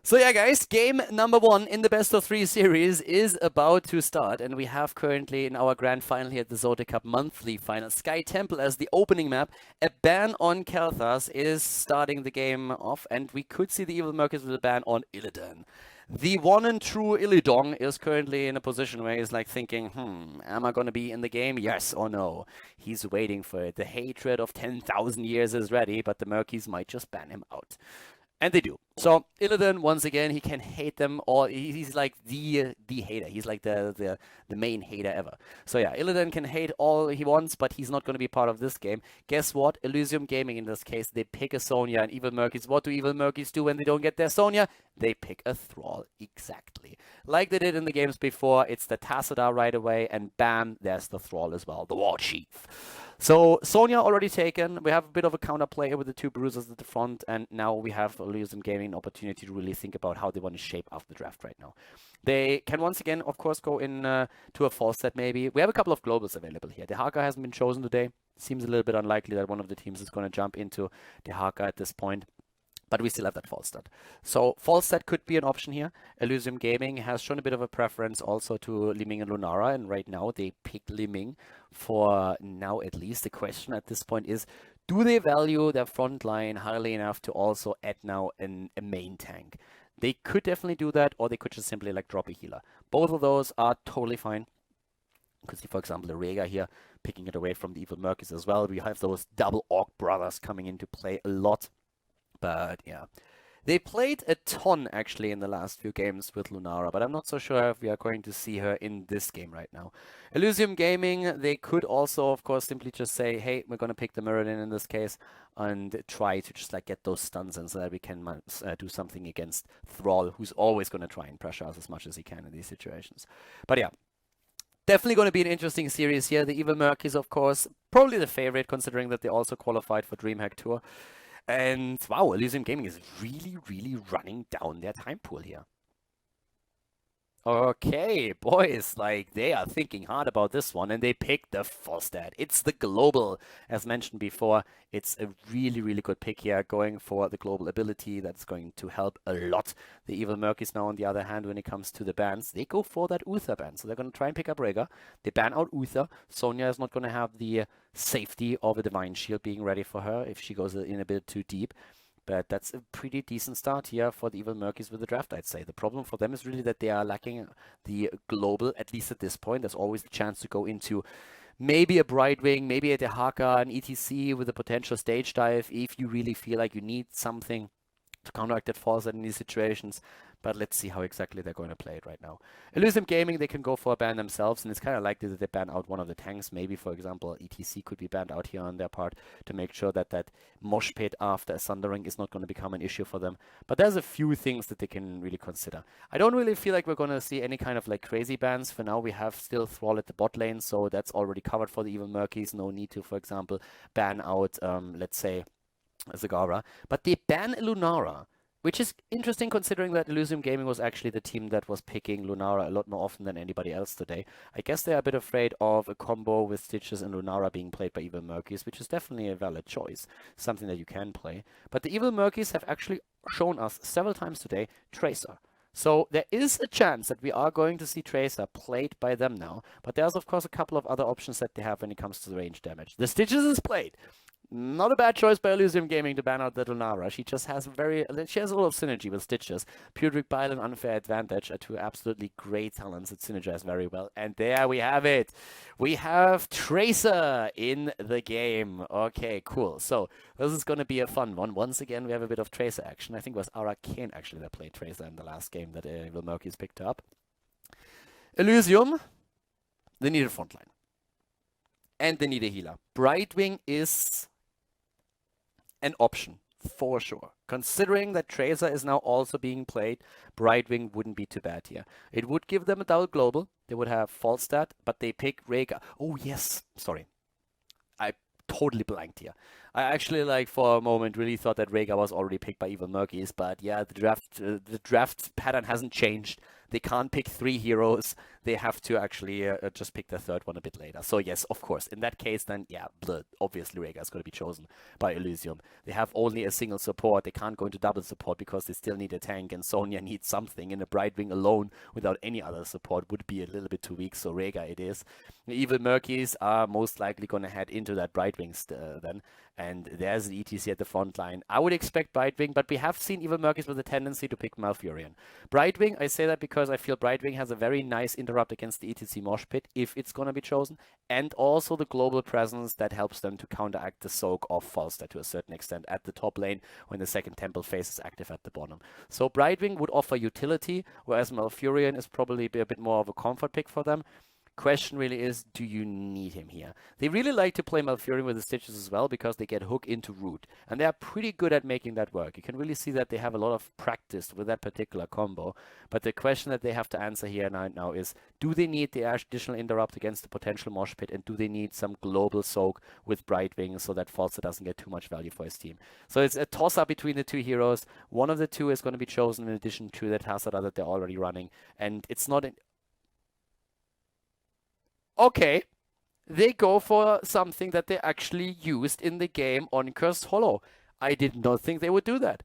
So yeah, guys, game number 1 in the best of 3 series is about to start, and we have currently in our grand final here at the ZOTAC Cup Monthly Final Sky Temple as the opening map. A ban on Kalthas is starting the game off, and we could see the Evil Murkies with a ban on Illidan. The one and true Illidong is currently in a position where he's like thinking, am I going to be in the game? Yes or no? He's waiting for it. The hatred of 10,000 years is ready, but the Murkies might just ban him out. And they do. So Illidan, once again, he can hate them all. He's like the hater. He's like the main hater ever. So yeah, Illidan can hate all he wants, but he's not going to be part of this game. Guess what? Elysium Gaming in this case, they pick a Sonya, and Evil Murkies. What do Evil Murkies do when they don't get their Sonya? They pick a Thrall. Exactly. Like they did in the games before, it's the Tassadar right away, and bam, there's the Thrall as well, the War Chief. So Sonya already taken. We have a bit of a counterplay with the two bruisers at the front, and now we have Elysium Gaming an opportunity to really think about how they want to shape up the draft right now. They can once again, of course, go in to a false set maybe. We have a couple of globals available here. Dehaka hasn't been chosen today. Seems a little bit unlikely that one of the teams is going to jump into Dehaka at this point. But we still have that false start. So false start could be an option here. Elysium Gaming has shown a bit of a preference also to Li Ming and Lunara, and right now they pick Li Ming for now at least. The question at this point is, do they value their front line highly enough to also add now a main tank? They could definitely do that, or they could just simply like drop a healer. Both of those are totally fine. You could see, for example, the Rega here picking it away from the Evil Murkies as well. We have those double Orc brothers coming into play a lot. But yeah, they played a ton actually in the last few games with Lunara, but I'm not so sure if we are going to see her in this game right now. Elysium Gaming, they could also, of course, simply just say, hey, we're going to pick the Mirrodin in this case and try to just like get those stuns in so that we can do something against Thrall, who's always going to try and pressure us as much as he can in these situations. But yeah. Definitely going to be an interesting series here. The Evil Murkies, of course, probably the favorite considering that they also qualified for DreamHack Tour. And wow, Elysium Gaming is really, really running down their time pool here. Okay, boys, like they are thinking hard about this one, and they picked the full stat. It's the global, as mentioned before. It's a really, really good pick here, going for the global ability. That's going to help a lot. The Evil Murkies now, on the other hand, when it comes to the bans, they go for that Uther ban. So they're going to try and pick up Rega. They ban out Uther. Sonya is not going to have the safety of a Divine Shield being ready for her if she goes in a bit too deep. But that's a pretty decent start here for the Evil Murkies with the draft, I'd say. The problem for them is really that they are lacking the global, at least at this point. There's always the chance to go into maybe a Brightwing, maybe a Dehaka, an ETC with a potential stage dive if you really feel like you need something to counteract that false in these situations. But let's see how exactly they're going to play it right now. Elysium Gaming, they can go for a ban themselves, and it's kind of likely that they ban out one of the tanks. Maybe, for example, ETC could be banned out here on their part to make sure that that mosh pit after a Sundering is not going to become an issue for them. But there's a few things that they can really consider. I don't really feel like we're going to see any kind of like crazy bans. For now, we have still Thrall at the bot lane, so that's already covered for the Evil Murkies. No need to, for example, ban out, let's say, Zagara. But they ban Lunara, which is interesting considering that Elysium Gaming was actually the team that was picking Lunara a lot more often than anybody else today. I guess they're a bit afraid of a combo with Stitches and Lunara being played by Evil Murkies, which is definitely a valid choice, something that you can play. But the Evil Murkies have actually shown us several times today Tracer. So there is a chance that we are going to see Tracer played by them now, but there's of course a couple of other options that they have when it comes to the range damage. The Stitches is played. Not a bad choice by Elysium Gaming to ban out the Lunara. She just has she has a lot of synergy with Stitches. Pudric Bile and Unfair Advantage are two absolutely great talents that synergize very well. And there we have it. We have Tracer in the game. Okay, cool. So this is going to be a fun one. Once again, we have a bit of Tracer action. I think it was Arcane actually that played Tracer in the last game that Evil Murkies picked up. Elysium, they need a frontline. And they need a healer. Brightwing is an option for sure. Considering that Tracer is now also being played, Brightwing wouldn't be too bad here. It would give them a double global. They would have Falstad, but they pick Rega. Oh yes, sorry. I totally blanked here. I actually, like, for a moment really thought that Rhaegar was already picked by Evil Murkies, but yeah, the draft pattern hasn't changed. They can't pick 3 heroes. They have to actually just pick the third one a bit later. So yes, of course, in that case, then yeah, obviously Rhaegar is going to be chosen by Elysium. They have only a single support. They can't go into double support because they still need a tank, and Sonya needs something. And a Brightwing alone without any other support would be a little bit too weak. So Rhaegar it is. The Evil Murkies are most likely going to head into that Brightwing then. And there's the ETC at the front line. I would expect Brightwing, but we have seen Evil Murkies with a tendency to pick Malfurion. Brightwing, I say that because I feel Brightwing has a very nice interrupt against the ETC Mosh Pit, if it's going to be chosen, and also the global presence that helps them to counteract the soak of Falstad to a certain extent at the top lane when the second temple phase is active at the bottom. So Brightwing would offer utility, whereas Malfurion is probably a bit more of a comfort pick for them. Question really is, do you need him here? They really like to play Malfurion with the Stitches as well because they get hook into root. And they are pretty good at making that work. You can really see that they have a lot of practice with that particular combo. But the question that they have to answer here now is, do they need the additional interrupt against the potential Mosh Pit? And do they need some global soak with Brightwing so that Falstad doesn't get too much value for his team? So it's a toss-up between the 2 heroes. One of the 2 is going to be chosen in addition to the Tassada that they're already running. And it's not... Okay, they go for something that they actually used in the game on Cursed Hollow. I did not think they would do that.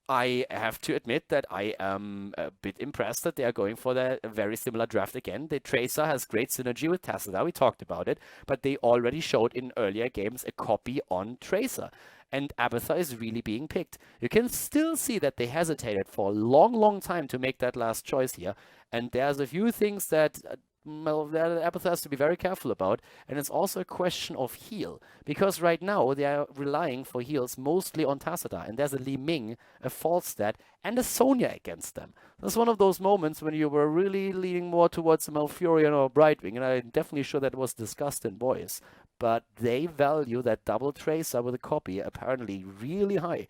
I have to admit that I am a bit impressed that they are going for a very similar draft again. The Tracer has great synergy with Tassada, we talked about it, but they already showed in earlier games a copy on Tracer. And Abathur is really being picked. You can still see that they hesitated for a long time to make that last choice here. And there's a few things that... Abathur has to be very careful about, and it's also a question of heal, because right now they are relying for heals mostly on Tassada, and there's a Li Ming, a Falstad, and a Sonya against them. That's one of those moments when you were really leaning more towards a Malfurion or Brightwing, and I'm definitely sure that was discussed in voice, but they value that double Tracer with a copy apparently really high.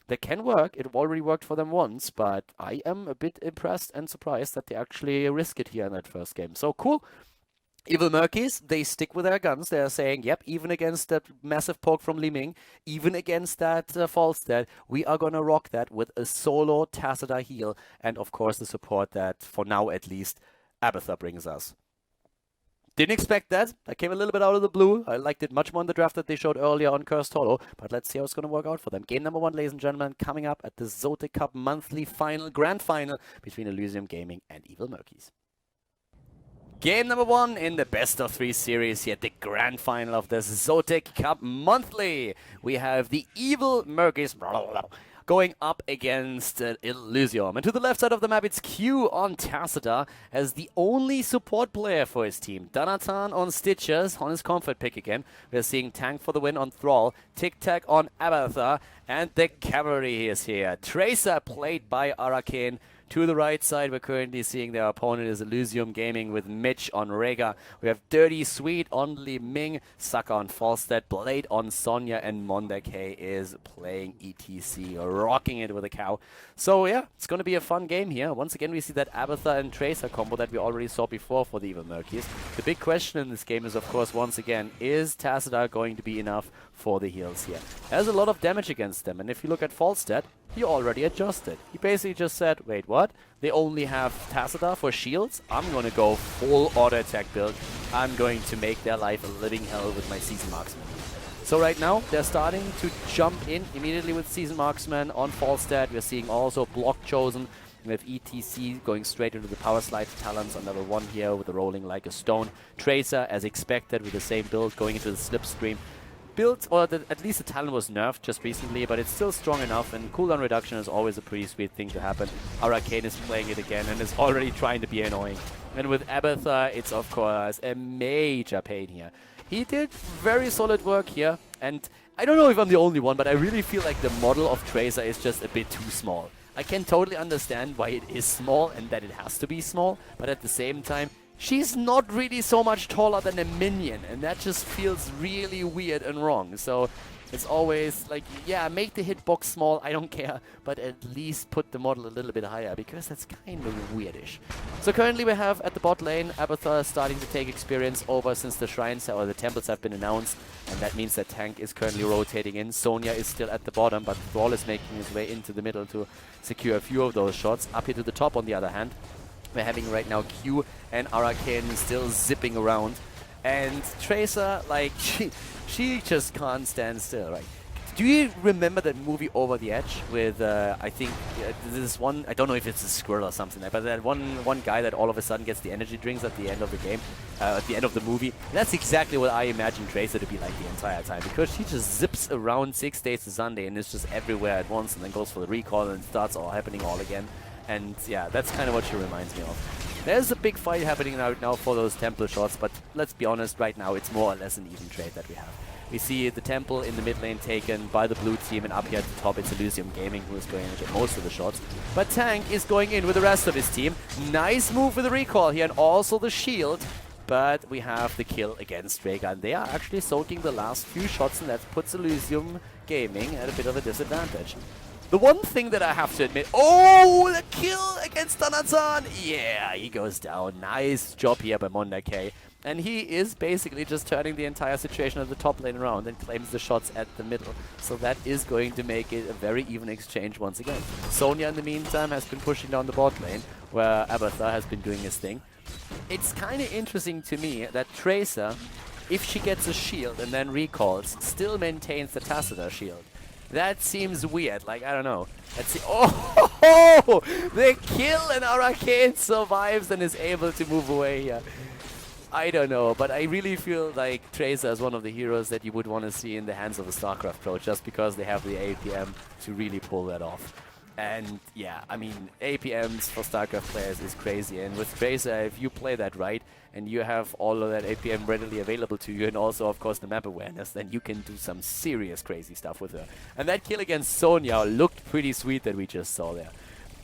That can work. It already worked for them once, but I am a bit impressed and surprised that they actually risk it here in that first game. So cool. Evil Murkies, they stick with their guns. They're saying, yep, even against that massive poke from Li Ming, even against that Falstad, we are going to rock that with a solo Tassada heal. And of course the support that, for now at least, Abathur brings us. Didn't expect that. That came a little bit out of the blue. I liked it much more in the draft that they showed earlier on Cursed Hollow. But let's see how it's going to work out for them. Game number 1, ladies and gentlemen, coming up at the ZOTAC Cup Monthly Final, Grand Final between Elysium Gaming and Evil Murkies. Game number 1 in the best of 3 series here, the grand final of the ZOTAC Cup Monthly. We have the Evil Murkies going up against Elysium. And to the left side of the map, it's Q on Tassada as the only support player for his team. Danatan on Stitches, on his comfort pick again. We're seeing Tank for the win on Thrall, Tic Tac on Abathur, and the cavalry is here. Tracer played by Arcane. To the right side, we're currently seeing their opponent is Elysium Gaming with Mitch on Rhaegar. We have Dirty Sweet on Li Ming, Sucker on Falstad, Blade on Sonya, and Mondake is playing ETC, rocking it with a cow. So yeah, it's going to be a fun game here. Once again, we see that Abathur and Tracer combo that we already saw before for the Evil Murkies. The big question in this game is, of course, once again, is Tassada going to be enough for the heals here? There's a lot of damage against them, and if you look at Falstad, he already adjusted. He basically just said, wait, what? They only have Tassada for shields? I'm going to go full auto attack build. I'm going to make their life a living hell with my Season Marksman. So right now, they're starting to jump in immediately with Season Marksman on Falstad. We're seeing also Block chosen. We have ETC going straight into the Power Slide Talons on level 1 here with the Rolling Like a Stone. Tracer, as expected, with the same build going into the Slipstream. Built, or at least the talent was nerfed just recently, but it's still strong enough, and cooldown reduction is always a pretty sweet thing to happen. Arcane is playing it again and is already trying to be annoying. And with Abathur, it's of course a major pain here. He did very solid work here, and I don't know if I'm the only one, but I really feel like the model of Tracer is just a bit too small. I can totally understand why it is small and that it has to be small, but at the same time, she's not really so much taller than a minion, and that just feels really weird and wrong. So it's always like, yeah, make the hitbox small, I don't care, but at least put the model a little bit higher, because that's kind of weirdish. So currently we have at the bot lane, Abathur starting to take experience over since the shrines or the temples have been announced, and that means that Tank is currently rotating in. Sonya is still at the bottom, but Thrall is making his way into the middle to secure a few of those shots. Up here to the top, on the other hand, we're having right now Q and Arcane still zipping around. And Tracer, like, she just can't stand still, right? Do you remember that movie Over the Edge with, I think, this one, I don't know if it's a squirrel or something, but that one guy that all of a sudden gets the energy drinks at the end of the game, at the end of the movie? That's exactly what I imagine Tracer to be like the entire time, because she just zips around 6 days to Sunday and is just everywhere at once, and then goes for the recall and starts all happening all again. And yeah, that's kind of what she reminds me of. There's a big fight happening right now for those temple shots, but let's be honest, right now it's more or less an even trade that we have. We see the temple in the mid lane taken by the blue team, and up here at the top it's Elysium Gaming who is going to get most of the shots. But Tank is going in with the rest of his team. Nice move with the recall here and also the shield. But we have the kill against Rhaegar. They are actually soaking the last few shots, and that puts Elysium Gaming at a bit of a disadvantage. The one thing that I have to admit, oh, the kill against Danatan. Yeah, he goes down. Nice job here by Mondake. And he is basically just turning the entire situation at the top lane around and claims the shots at the middle. So that is going to make it a very even exchange once again. Sonya, in the meantime, has been pushing down the bot lane, where Abathur has been doing his thing. It's kind of interesting to me that Tracer, if she gets a shield and then recalls, still maintains the Tacita shield. That seems weird, like, I don't know. Let's see. Oh, the kill, and Arcane survives and is able to move away here. I don't know, but I really feel like Tracer is one of the heroes that you would want to see in the hands of a StarCraft pro, just because they have the APM to really pull that off. And yeah, I mean, APMs for StarCraft players is crazy, and with Tracer, if you play that right, and you have all of that APM readily available to you, and also, of course, the map awareness, then you can do some serious crazy stuff with her. And that kill against Sonya looked pretty sweet that we just saw there.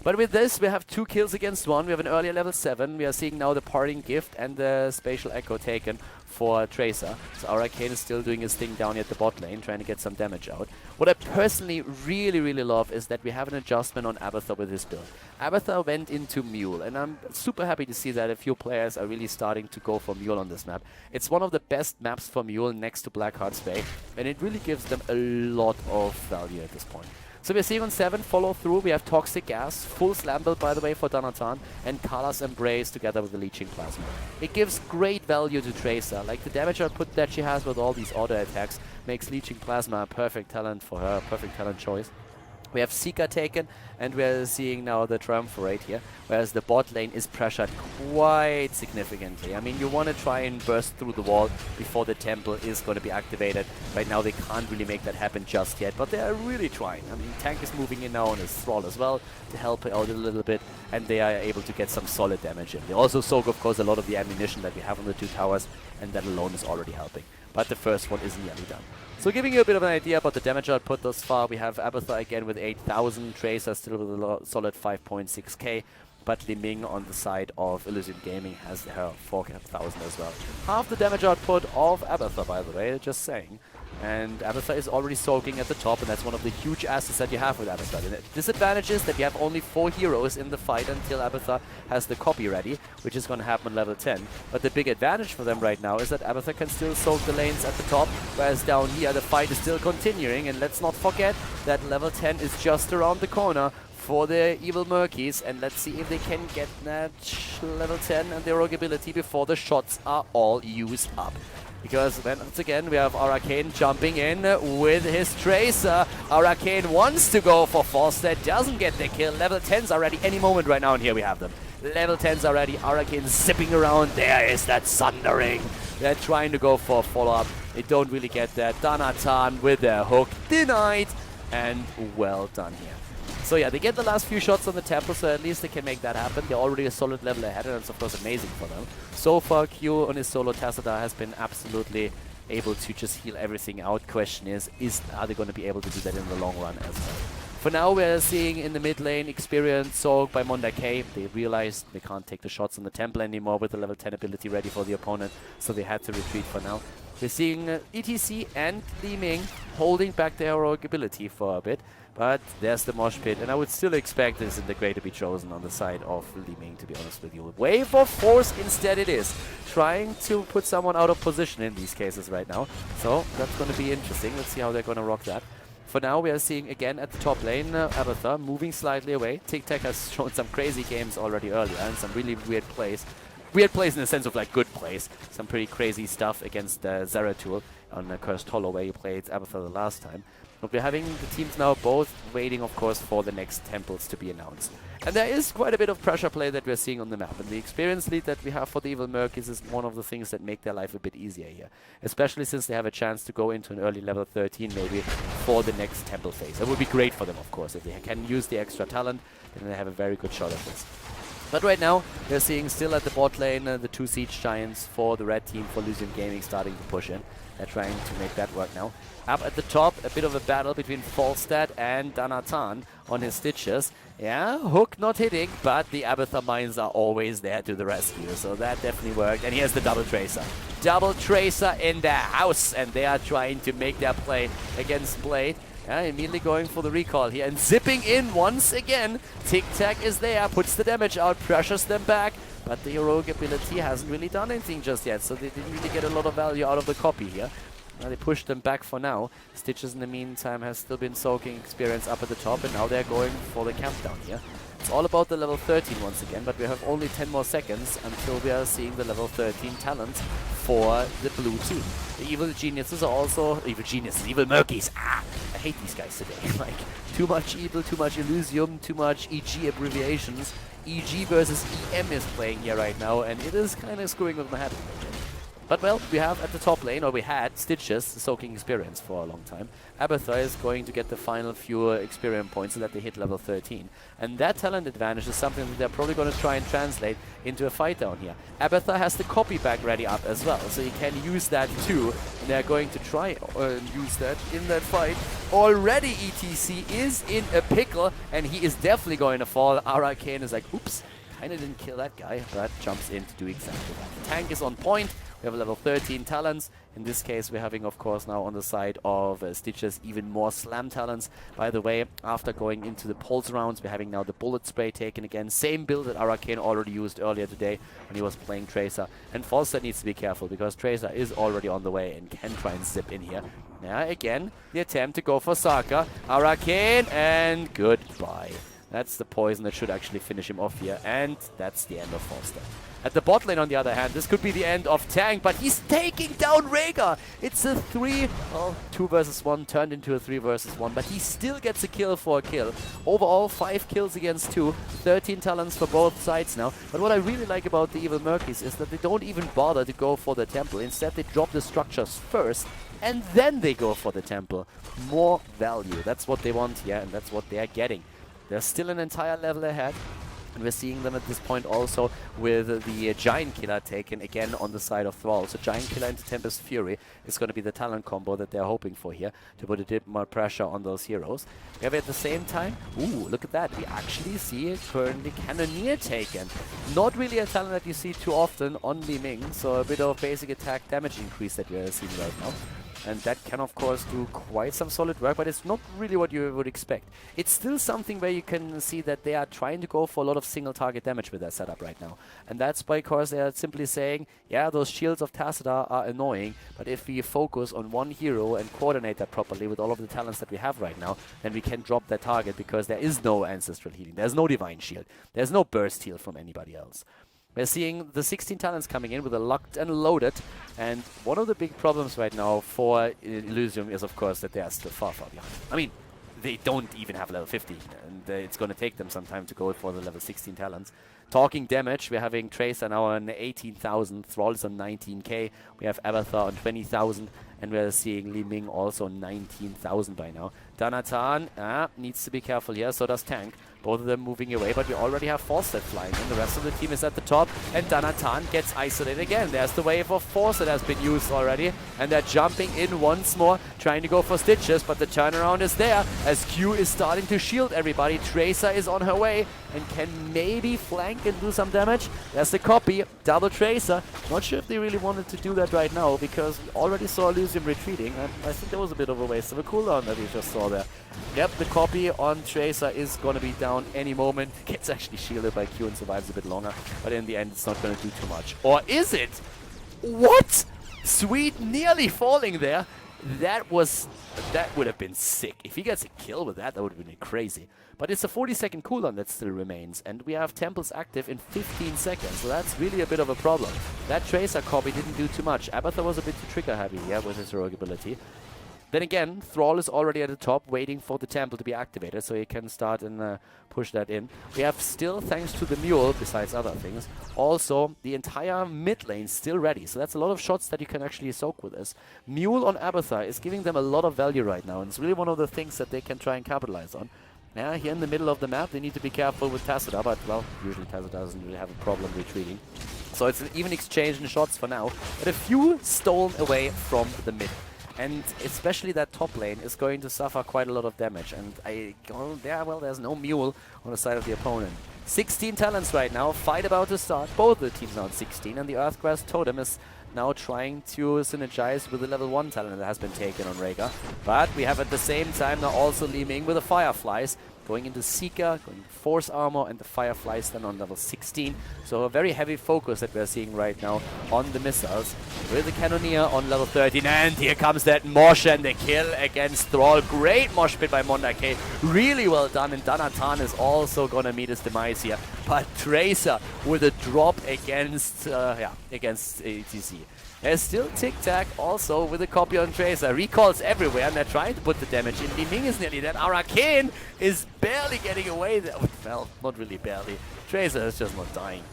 But with this, we have 2 kills against 1. We have an earlier level 7. We are seeing now the Parting Gift and the Spatial Echo taken for Tracer. So Arcane is still doing his thing down at the bot lane, trying to get some damage out. What I personally really love is that we have an adjustment on Abathur with his build. Abathur went into Mule, and I'm super happy to see that a few players are really starting to go for Mule on this map. It's one of the best maps for Mule next to Blackheart's Bay, and it really gives them a lot of value at this point. So we're seeing on 7 follow through. We have Toxic Gas, full slam build by the way for Danatan, and Kala's Embrace together with the Leeching Plasma. It gives great value to Tracer. Like the damage output that she has with all these auto attacks makes Leeching Plasma a perfect talent for her, a perfect talent choice. We have Seeker taken, and we're seeing now the Triumvirate here, whereas the bot lane is pressured quite significantly. I mean, you want to try and burst through the wall before the temple is going to be activated. Right now, they can't really make that happen just yet, but they are really trying. I mean, Tank is moving in now on his Thrall as well to help out a little bit, and they are able to get some solid damage in. They also soak, of course, a lot of the ammunition that we have on the 2 towers, and that alone is already helping. But the first one is nearly done. So giving you a bit of an idea about the damage output thus far, we have Abathur again with 8,000, Tracer still with a solid 5.6k, but Li Ming on the side of Elysium Gaming has her 4,000 as well. Half the damage output of Abathur, by the way, just saying. And Abathur is already soaking at the top, and that's one of the huge assets that you have with Abathur. The disadvantage is that you have only 4 heroes in the fight until Abathur has the copy ready, which is going to happen level 10. But the big advantage for them right now is that Abathur can still soak the lanes at the top, whereas down here the fight is still continuing. And let's not forget that level 10 is just around the corner for the Evil Murkies, and let's see if they can get that level 10 and their rogue ability before the shots are all used up. Because then, once again, we have Arcane jumping in with his Tracer. Arcane wants to go for Falstad, doesn't get the kill. Level 10s are ready any moment right now, and here we have them. Level 10s are ready. Arcane zipping around. There is that Sundering. They're trying to go for a follow-up. They don't really get that. Danatan with their hook denied, and well done here. So yeah, they get the last few shots on the temple, so at least they can make that happen. They're already a solid level ahead, and it's of course amazing for them. So far, Q on his solo Tacita has been absolutely able to just heal everything out. Question is are they going to be able to do that in the long run as well? For now, we're seeing in the mid lane experience soaked by Monda K. They realized they can't take the shots on the temple anymore with the level 10 ability ready for the opponent, so they had to retreat for now. We're seeing ETC and Li Ming holding back their heroic ability for a bit, but there's the mosh pit, and I would still expect this in the Grey to be chosen on the side of Li Ming, to be honest with you. Wave of Force instead it is, trying to put someone out of position in these cases right now, so that's going to be interesting. Let's see how they're going to rock that. For now, we are seeing again at the top lane, Abathur moving slightly away. TikTok has shown some crazy games already earlier and some really weird plays. Weird plays in the sense of like good plays. Some pretty crazy stuff against Zeratul on Cursed Hollow, where he played Abathur the last time. But we're having the teams now both waiting, of course, for the next temples to be announced. And there is quite a bit of pressure play that we're seeing on the map. And the experience lead that we have for the Evil Murkies is one of the things that make their life a bit easier here. Especially since they have a chance to go into an early level 13 maybe for the next temple phase. That would be great for them, of course. If they can use the extra talent, then they have a very good shot at this. But right now, we're seeing still at the bot lane the 2 Siege Giants for the red team, for Elysium Gaming, starting to push in. They're trying to make that work now. Up at the top, a bit of a battle between Falstad and Danatan on his Stitches. Yeah, Hook not hitting, but the Abathur mines are always there to the rescue, so that definitely worked. And here's the Double Tracer. Double Tracer in the house, and they are trying to make their play against Blade. Yeah, immediately going for the recall here and zipping in once again. Tic Tac is there, puts the damage out, pressures them back, but the heroic ability hasn't really done anything just yet, so they didn't really get a lot of value out of the copy here. They pushed them back for now. Stitches in the meantime has still been soaking experience up at the top, and now they're going for the countdown here. It's all about the level 13 once again, but we have only 10 more seconds until we are seeing the level 13 talents for the blue team. The Evil Geniuses are also... Evil Murkies! Ah! I hate these guys today. Like, too much Evil, too much Elysium, too much EG abbreviations. EG versus EM is playing here right now, and it is kind of screwing with my head. But well, we have at the top lane, or we had, Stitches soaking experience for a long time. Abathur is going to get the final few experience points so that they hit level 13. And that talent advantage is something that they're probably going to try and translate into a fight down here. Abathur has the copy back ready up as well, so you can use that too. And they're going to try use that in that fight. Already ETC is in a pickle, and he is definitely going to fall. Arcane is like, oops, kind of didn't kill that guy, but jumps in to do exactly that. The tank is on point. We have a level 13 talents. In this case, we're having, of course, now on the side of Stitches even more slam talents. By the way, after going into the pulse rounds, we're having now the bullet spray taken again. Same build that Arcane already used earlier today when he was playing Tracer. And Falstad needs to be careful because Tracer is already on the way and can try and zip in here. Yeah, again, the attempt to go for Saka. Arcane, and goodbye. That's the poison that should actually finish him off here. And that's the end of Falstad. At the bot lane, on the other hand, this could be the end of Tank, but he's taking down Rhaegar. It's a 2 versus 1 turned into a 3 versus 1, but he still gets a kill for a kill. Overall, 5 kills against 2, 13 talents for both sides now. But what I really like about the Evil Murkies is that they don't even bother to go for the temple. Instead, they drop the structures first, and then they go for the temple. More value. That's what they want here, and that's what they are getting. They're still an entire level ahead. And we're seeing them at this point also with the Giant Killer taken again on the side of Thrall. So Giant Killer into Tempest Fury is going to be the talent combo that they're hoping for here to put a bit more pressure on those heroes. We have at the same time, ooh, look at that. We actually see currently Cannoneer taken. Not really a talent that you see too often on Li Ming, so a bit of basic attack damage increase that you're seeing right now. And that can, of course, do quite some solid work, but it's not really what you would expect. It's still something where you can see that they are trying to go for a lot of single target damage with their setup right now. And that's because they are simply saying, yeah, those shields of Tassadar are annoying, but if we focus on one hero and coordinate that properly with all of the talents that we have right now, then we can drop that target because there is no ancestral healing, there's no divine shield, there's no burst heal from anybody else. We're seeing the 16 talents coming in with a locked and loaded, and one of the big problems right now for Elysium is, of course, that they are still far, far behind. I mean, they don't even have level 15, and it's going to take them some time to go for the level 16 talents. Talking damage, we're having Tracer now on 18,000, Thrall is on 19k, we have Abathur on 20,000, and we're seeing Li Ming also 19,000 by now. Danatan needs to be careful here, so does Tank. Both of them moving away, but we already have Falstad flying in. The rest of the team is at the top, and Danatan gets isolated again. There's the wave of force that has been used already, and they're jumping in once more, trying to go for stitches, but the turnaround is there as Q is starting to shield everybody. Tracer is on her way and can maybe flank and do some damage. There's the copy, double Tracer. Not sure if they really wanted to do that right now, because we already saw Elysium retreating, and I think that was a bit of a waste of a cooldown that we just saw there. Yep, the copy on Tracer is going to be down any moment. Gets actually shielded by Q and survives a bit longer, but in the end it's not going to do too much. Or is it? What? Sweet nearly falling there. That would have been sick. If he gets a kill with that, that would have been crazy. But it's a 40-second cooldown that still remains, and we have temples active in 15 seconds, so that's really a bit of a problem. That Tracer copy didn't do too much. Abathur was a bit too trigger heavy, yeah, with his heroic ability. Then again, Thrall is already at the top, waiting for the temple to be activated, so he can start and push that in. We have still, thanks to the Mule, besides other things, also the entire mid lane still ready. So that's a lot of shots that you can actually soak with this. Mule on Abathur is giving them a lot of value right now, and it's really one of the things that they can try and capitalize on. Yeah, here in the middle of the map, they need to be careful with Tacita, but, well, usually Tacita doesn't really have a problem retreating. So it's an even exchange in shots for now, but a few stolen away from the mid. And especially that top lane is going to suffer quite a lot of damage. And well, there's no Mule on the side of the opponent. 16 talents right now, fight about to start. Both the teams now at 16, and the Earthgrass Totem is now trying to synergize with the level 1 talent that has been taken on Rhaegar. But we have at the same time now also Li Ming with the Fireflies, going into Seeker, going into Force Armor, and the Fireflies then on level 16. So a very heavy focus that we're seeing right now on the missiles. With the Cannoneer on level 13, and here comes that Mosh and the kill against Thrall. Great Mosh pit by Mondake, really well done, and Danatan is also gonna meet his demise here. But Tracer with a drop against ATC. There's still Tic-Tac also with a copy on Tracer. Recalls everywhere, and they're trying to put the damage in. Li Ming is nearly dead. Arcane is barely getting away there. Well, not really barely. Tracer is just not dying.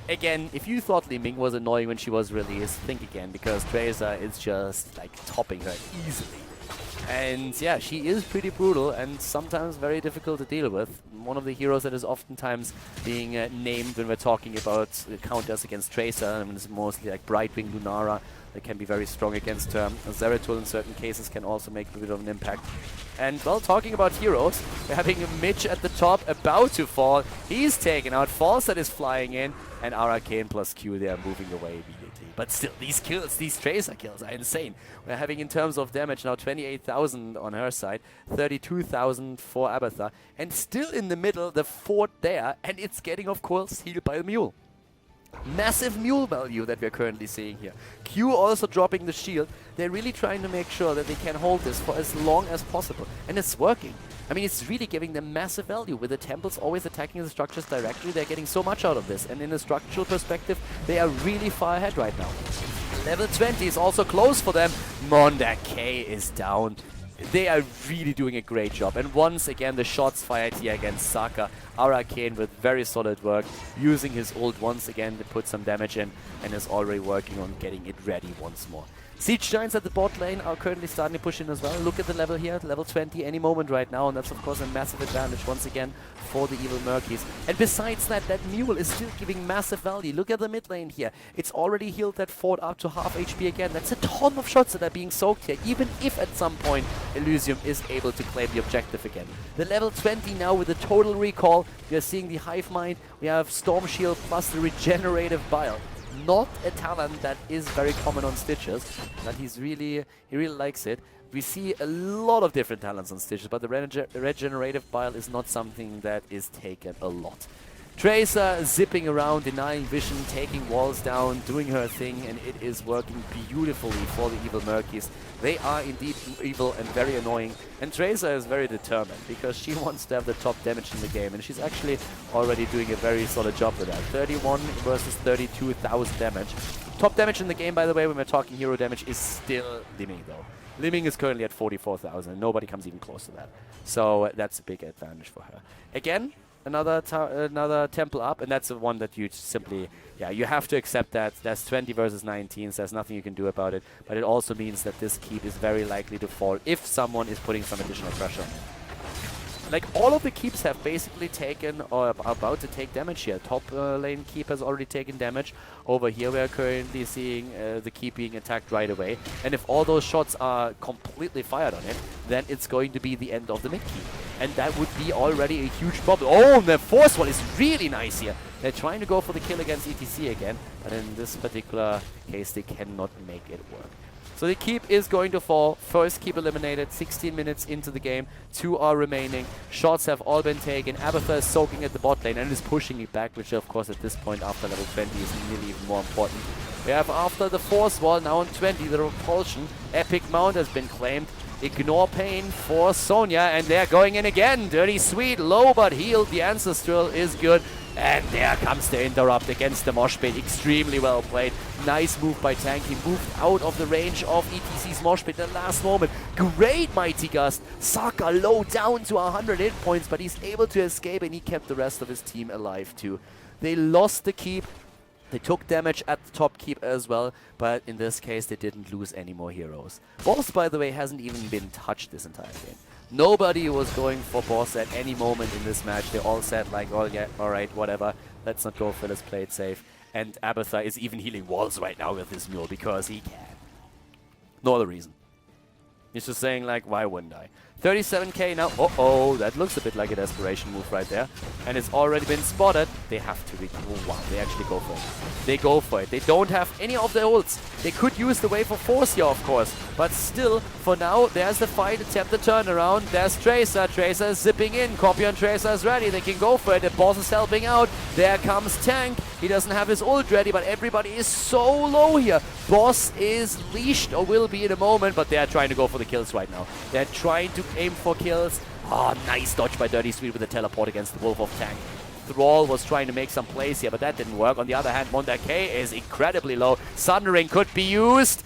Again, if you thought Li Ming was annoying when she was released, think again, because Tracer is just like topping her easily. And yeah, she is pretty brutal and sometimes very difficult to deal with. One of the heroes that is oftentimes being named when we're talking about counters against Tracer, and it's mostly like Brightwing, Lunara, that can be very strong against her. Zeratul in certain cases can also make a bit of an impact. And well, talking about heroes, we're having Mitch at the top about to fall. He's taken out, Falstad is flying in, and Arcane plus Q, they are moving away immediately. But still, these kills, these Tracer kills are insane. We're having, in terms of damage, now 28,000 on her side, 32,000 for Abathur, and still in the middle, the fort there, and it's getting, of course, healed by a Mule. Massive Mule value that we're currently seeing here. Q also dropping the shield. They're really trying to make sure that they can hold this for as long as possible. And it's working. I mean, it's really giving them massive value. With the temples always attacking the structures directly, they're getting so much out of this. And in a structural perspective, they are really far ahead right now. Level 20 is also close for them. Mondake is down. They are really doing a great job. And once again, the shots fired here against Saka. Arcane with very solid work, using his ult once again to put some damage in, and is already working on getting it ready once more. Siege Giants at the bot lane are currently starting to push in as well. Look at the level here, level 20 any moment right now, and that's of course a massive advantage once again for the Evil Murkies. And besides that, that Mule is still giving massive value. Look at the mid lane here. It's already healed that fort up to half HP again. That's a ton of shots that are being soaked here, even if at some point Elysium is able to claim the objective again. The level 20 now with the total recall. We are seeing the Hive Mind. We have Storm Shield plus the Regenerative Bile. Not a talent that is very common on Stitches, but he really likes it. We see a lot of different talents on Stitches, but the Regenerative Bile is not something that is taken a lot. Tracer zipping around, denying vision, taking walls down, doing her thing, and it is working beautifully for the Evil Murkies. They are indeed evil and very annoying, and Tracer is very determined because she wants to have the top damage in the game, and she's actually already doing a very solid job with that. 31 versus 32,000 damage. Top damage in the game, by the way, when we're talking hero damage, is still Li Ming though. Li Ming is currently at 44,000, and nobody comes even close to that. So that's a big advantage for her. Again, another temple up, and that's the one that you simply, you have to accept that. There's 20 versus 19, so there's nothing you can do about it, but it also means that this keep is very likely to fall if someone is putting some additional pressure on it. Like, all of the keeps have basically taken, or are about to take damage here. Top lane keep has already taken damage. Over here we are currently seeing the keep being attacked right away. And if all those shots are completely fired on it, then it's going to be the end of the mid keep. And that would be already a huge problem. Oh, the force wall is really nice here. They're trying to go for the kill against ETC again, but in this particular case they cannot make it work. So the keep is going to fall. First keep eliminated, 16 minutes into the game. 2 are remaining. Shots have all been taken. Abathur is soaking at the bot lane and is pushing it back, which of course at this point after level 20 is nearly even more important. We have after the force wall, now on 20, the repulsion. Epic Mount has been claimed. Ignore pain for Sonya, and they're going in again. Dirty Sweet, low but healed. The Ancestral is good. And there comes the interrupt against the mosh pit. Extremely well played. Nice move by Tank. He moved out of the range of ETC's mosh pit at the last moment. Great Mighty Gust. Saka low down to 100 hit points, but he's able to escape and he kept the rest of his team alive too. They lost the keep. They took damage at the top keep as well, but in this case they didn't lose any more heroes. Boss, by the way, hasn't even been touched this entire game. Nobody was going for boss at any moment in this match. They all said like, oh yeah, alright, whatever, let's not go for this, play it safe. And Abathur is even healing walls right now with his mule because he can. No other reason. He's just saying like, why wouldn't I? 37k now. Uh-oh, that looks a bit like a desperation move right there. And it's already been spotted. They have to oh wow, they actually go for it. They go for it. They don't have any of the ults. They could use the wave of force here, of course. But still, for now, there's the fight, attempt the turnaround. There's Tracer. Tracer is zipping in. Copy on Tracer is ready. They can go for it. The boss is helping out. There comes Tank. He doesn't have his ult ready, but everybody is so low here. Boss is leashed, or will be in a moment, but they are trying to go for the kills right now. They're trying to aim for kills. Oh, nice dodge by Dirty Sweet with the teleport against the Wolf of Tank. Thrall was trying to make some plays here, but that didn't work. On the other hand, Monda K is incredibly low. Sundering could be used.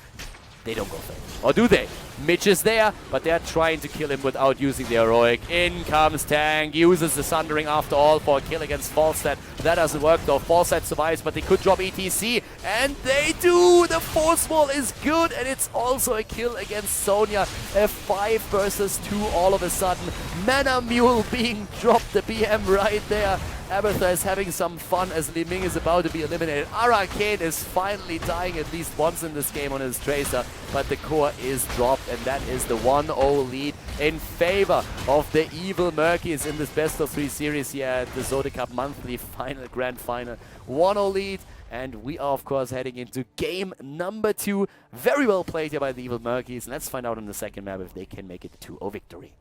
They don't go for it. Or do they? Mitch is there, but they're trying to kill him without using the heroic. In comes Tank, uses the Sundering after all for a kill against Falstad. That doesn't work though. Falstad survives, but they could drop ETC, and they do! The force wall is good, and it's also a kill against Sonya. A 5 versus 2 all of a sudden. Mana Mule being dropped, the BM right there. Abathur is having some fun as Li Ming is about to be eliminated. Arcane is finally dying at least once in this game on his Tracer, but the core is dropped, and that is the 1-0 lead in favor of the Evil Murkies in this best of 3 series here at the ZOTAC Cup Monthly Final, Grand Final. 1-0 lead, and we are of course heading into game number 2. Very well played here by the Evil Murkies. Let's find out on the second map if they can make it 2-0 victory.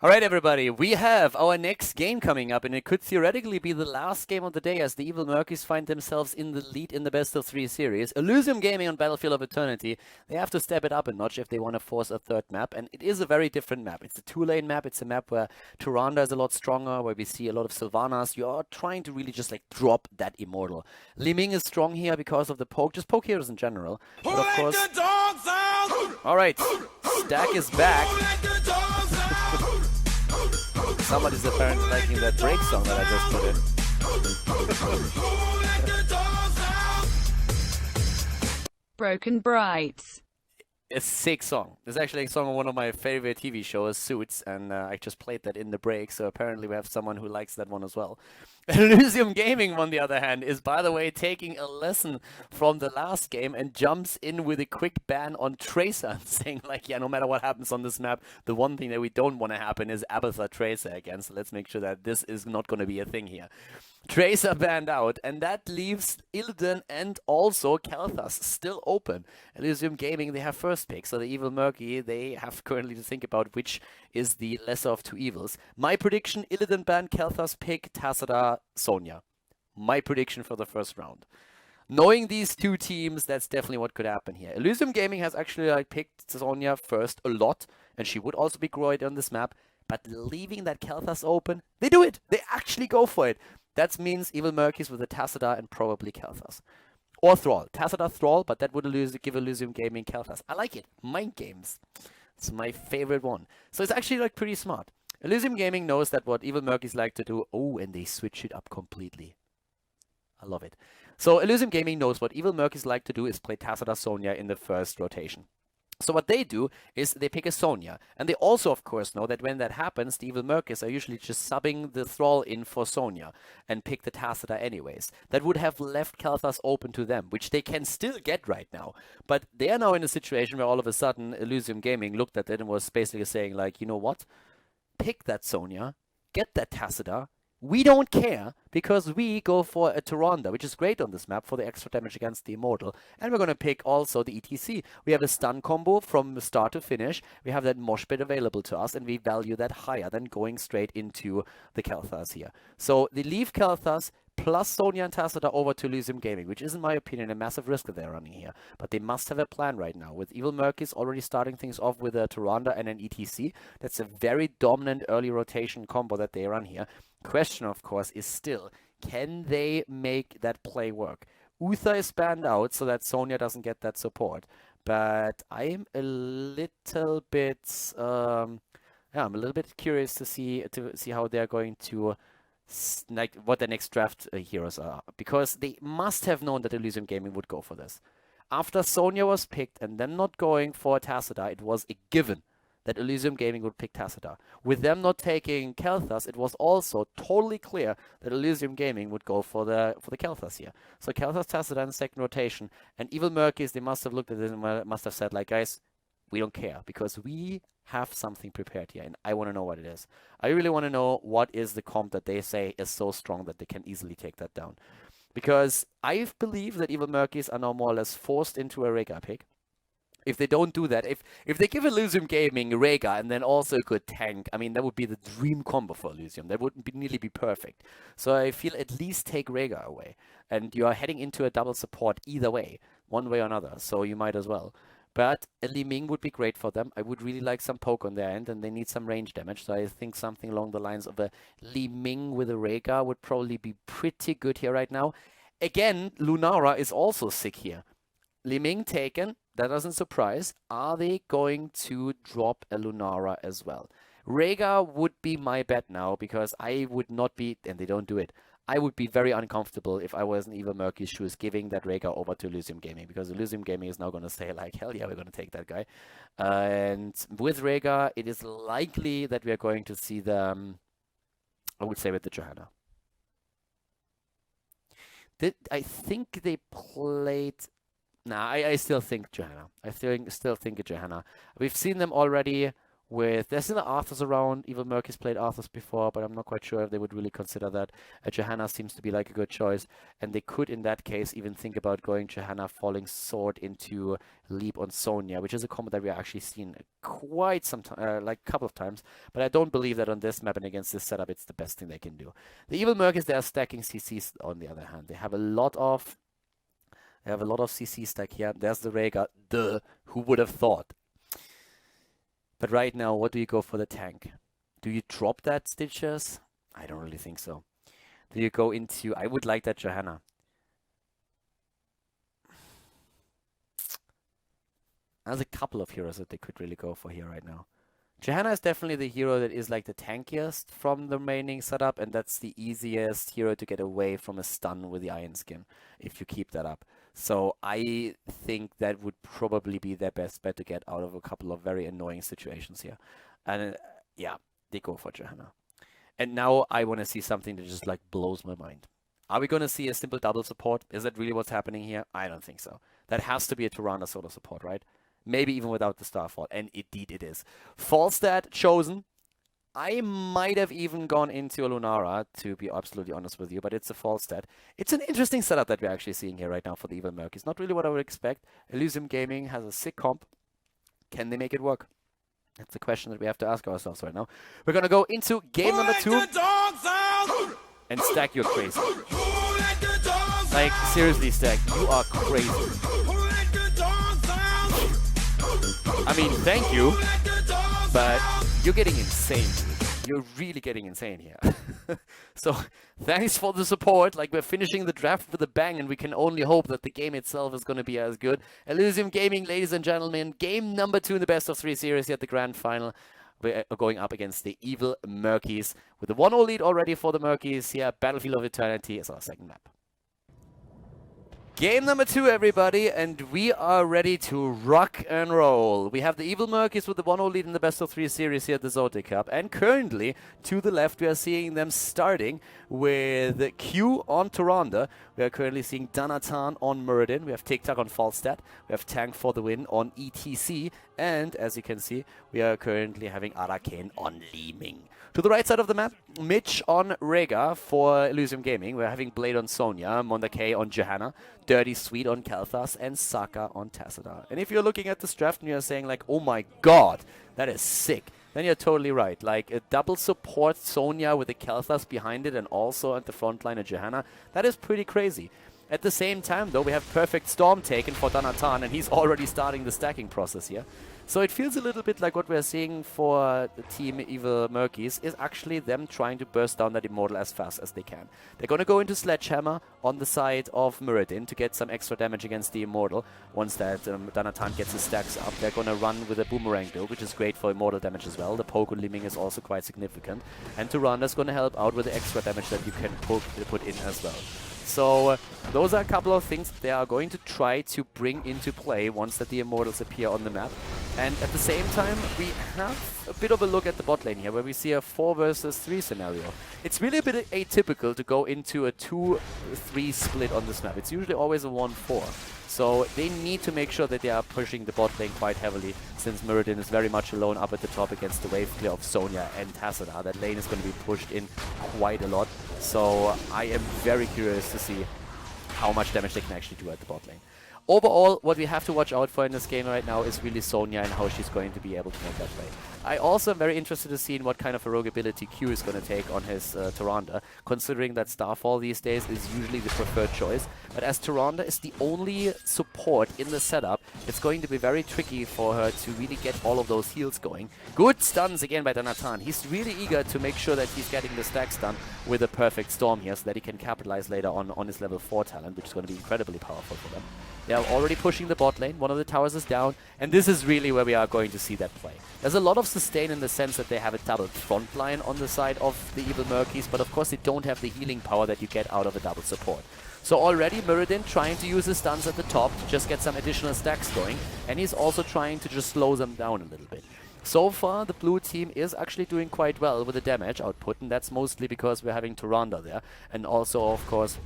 Alright everybody, we have our next game coming up, and it could theoretically be the last game of the day as the Evil Murkies find themselves in the lead in the best of 3 series. Elysium Gaming on Battlefield of Eternity. They have to step it up a notch if they want to force a third map, and it is a very different map. It's a 2-lane map. It's a map where Tyrande is a lot stronger, where we see a lot of Sylvanas. You are trying to really just like drop that immortal. Li Ming is strong here because of the poke, just poke heroes in general. But of course... Alright, Stack is back. Somebody's apparently liking that break song that I just put in. Broken Brights. A sick song. It's actually a song on one of my favorite TV shows, Suits, and I just played that in the break, so apparently we have someone who likes that one as well. Elysium Gaming, on the other hand, is, by the way, taking a lesson from the last game and jumps in with a quick ban on Tracer, saying like, yeah, no matter what happens on this map, the one thing that we don't want to happen is Abathur Tracer again, so let's make sure that this is not going to be a thing here. Tracer banned out, and that leaves Illidan and also Kalthas still open. Elysium Gaming, they have first pick, so the Evil Murky, they have currently to think about which is the lesser of two evils. My prediction, Illidan ban, Kalthas pick, Tassadar, Sonya. My prediction for the first round. Knowing these two teams, that's definitely what could happen here. Elysium Gaming has actually picked Sonya first a lot, and she would also be great on this map. But leaving that Kel'Thas open, they do it. They actually go for it. That means Evil Murkies with a Tassadar and probably Kel'Thas. Or Thrall. Tassadar, Thrall, but that would give Elysium Gaming Kel'Thas. I like it. Mind games. It's my favorite one. So it's actually like pretty smart. Elysium Gaming knows that what Evil Murkies like to do. Oh, and they switch it up completely. I love it. So Elysium Gaming knows what Evil Murkies like to do is play Tassadar Sonya in the first rotation. So what they do is they pick a Sonya. And they also, of course, know that when that happens, the Evil Murkies are usually just subbing the Thrall in for Sonya and pick the Tassadar anyways. That would have left Kel'Thas open to them, which they can still get right now. But they are now in a situation where all of a sudden Elysium Gaming looked at it and was basically saying like, you know what? Pick that Sonya, get that Tassadar. We don't care because we go for a Tyrande, which is great on this map for the extra damage against the Immortal. And we're going to pick also the ETC. We have a stun combo from start to finish. We have that mosh pit available to us and we value that higher than going straight into the Kel'Thas here. So they leave Kel'Thas plus Sonya and Tassadar over to Elysium Gaming, which is in my opinion a massive risk that they're running here. But they must have a plan right now. With Evil Murkies already starting things off with a Tyrande and an ETC. That's a very dominant early rotation combo that they run here. Question, of course, is still, can they make that play work? Uther is banned out so that Sonya doesn't get that support. But I'm a little bit, I'm a little bit curious to see how they're going to, like, what the next draft heroes are. Because they must have known that Elysium Gaming would go for this. After Sonya was picked and them not going for Tassadar, it was a given that Elysium Gaming would pick Tassadar. With them not taking Kel'Thas, it was also totally clear that Elysium Gaming would go for the Kel'Thas here. So Kel'Thas, Tassadar in the second rotation, and Evil Murkies, they must have looked at this and must have said, like, guys, we don't care, because we have something prepared here, and I want to know what it is. I really want to know what is the comp that they say is so strong that they can easily take that down. Because I believe that Evil Murkies are now more or less forced into a Rhaegar pick. If they don't do that, if they give Elysium Gaming Rhaegar and then also a good tank, I mean, that would be the dream combo for Elysium. That would nearly be perfect. So I feel at least take Rhaegar away. And you are heading into a double support either way, one way or another, so you might as well. But a Li Ming would be great for them. I would really like some poke on their end, and they need some range damage. So I think something along the lines of a Li Ming with a Rhaegar would probably be pretty good here right now. Again, Lunara is also sick here. Li Ming taken. That doesn't surprise. Are they going to drop a Lunara as well? Rhaegar would be my bet now, because I would not be, and they don't do it, I would be very uncomfortable if I was in Evil Murkies' shoes giving that Rhaegar over to Elysium Gaming, because Elysium Gaming is now going to say like, hell yeah, we're going to take that guy. And with Rhaegar, it is likely that we are going to see them, I would say, with the Johanna. I think they played... Nah, I still think Johanna. I still think a Johanna. We've seen them already with... There's still Arthurs around. Evil Murkies played Arthurs before, but I'm not quite sure if they would really consider that. A Johanna seems to be like a good choice. And they could, in that case, even think about going Johanna Falling Sword into Leap on Sonya, which is a combo that we've actually seen quite some time, like a couple of times. But I don't believe that on this map and against this setup, it's the best thing they can do. The Evil Murkies, they are stacking CCs on the other hand. They have a lot of CC stack here. There's the Rhaegar. Who would have thought? But right now, what do you go for the tank? Do you drop that Stitches? I don't really think so. Do you go into... I would like that Johanna. There's a couple of heroes that they could really go for here right now. Johanna is definitely the hero that is like the tankiest from the remaining setup, and that's the easiest hero to get away from a stun with the Iron Skin, if you keep that up. So I think that would probably be their best bet to get out of a couple of very annoying situations here. And yeah, they go for Johanna. And now I want to see something that just like blows my mind. Are we going to see a simple double support? Is that really what's happening here? I don't think so. That has to be a Tyrande sort of support, right? Maybe even without the Starfall. And indeed it is. Falstad chosen. I might have even gone into a Lunara, to be absolutely honest with you, but it's a Falstad. It's an interesting setup that we're actually seeing here right now for the Evil Murkies. Not really what I would expect. Elysium Gaming has a sick comp. Can they make it work? That's the question that we have to ask ourselves right now. We're going to go into game number 2 and Stack, you're crazy. Like, seriously, Stack, you are crazy. I mean, thank you, but you're getting insane. you're really getting insane here. So thanks for the support. Like, we're finishing the draft with a bang, and we can only hope that the game itself is going to be as good. Elysium Gaming, ladies and gentlemen, game number 2 in the best of 3 series here at the grand final. We are going up against the Evil Murkies with a 1-0 lead already for the Murkies here. Battlefield of Eternity is our second map. Game number 2, everybody, and we are ready to rock and roll. We have the Evil Murkies with the 1-0 lead in the best of 3 series here at the ZOTAC Cup, and currently, to the left, we are seeing them starting with Q on Tyrande. We are currently seeing Danatan on Muradin. We have TikTok on Falstad. We have Tank for the win on ETC, and as you can see, we are currently having Arcane on Li Ming. To the right side of the map, Mitch on Rega for Elysium Gaming. We're having Blade on Sonya, Mondake on Johanna, Dirty Sweet on Kalthas, and Saka on Tassadar. And if you're looking at this draft and you're saying like, oh my god, that is sick, then you're totally right. Like, a double support Sonya with a Kalthas behind it and also at the front line a Johanna, that is pretty crazy. At the same time, though, we have perfect Storm taken for Danatan, and he's already starting the stacking process here. So it feels a little bit like what we're seeing for the team Evil Murkies is actually them trying to burst down that Immortal as fast as they can. They're going to go into Sledgehammer on the side of Muradin to get some extra damage against the Immortal. Once that Danatan gets his stacks up, they're going to run with a Boomerang build, which is great for Immortal damage as well. The poke on Li Ming is also quite significant. And Tyranda's going to help out with the extra damage that you can put in as well. So those are a couple of things they are going to try to bring into play once that the Immortals appear on the map. And at the same time, we have a bit of a look at the bot lane here, where we see a 4 versus 3 scenario. It's really a bit atypical to go into a 2-3 split on this map. It's usually always a 1-4. So they need to make sure that they are pushing the bot lane quite heavily, since Muradin is very much alone up at the top against the wave clear of Sonya and Tassadar. That lane is going to be pushed in quite a lot. So I am very curious to see how much damage they can actually do at the bot lane. Overall, what we have to watch out for in this game right now is really Sonya and how she's going to be able to make that play. I also am very interested to see what kind of a rogue ability Q is going to take on his Tyrande, considering that Starfall these days is usually the preferred choice. But as Tyrande is the only support in the setup, it's going to be very tricky for her to really get all of those heals going. Good stuns again by Danatan. He's really eager to make sure that he's getting the stacks done with a perfect Storm here, so that he can capitalize later on his level 4 talent, which is going to be incredibly powerful for them. They are already pushing the bot lane. One of the towers is down, and this is really where we are going to see that play. There's a lot of sustain in the sense that they have a double front line on the side of the Evil Murkies, but of course they don't have the healing power that you get out of a double support. So already Muradin trying to use his stuns at the top to just get some additional stacks going, and he's also trying to just slow them down a little bit. So far, the blue team is actually doing quite well with the damage output, and that's mostly because we're having Tyrande there, and also, of course,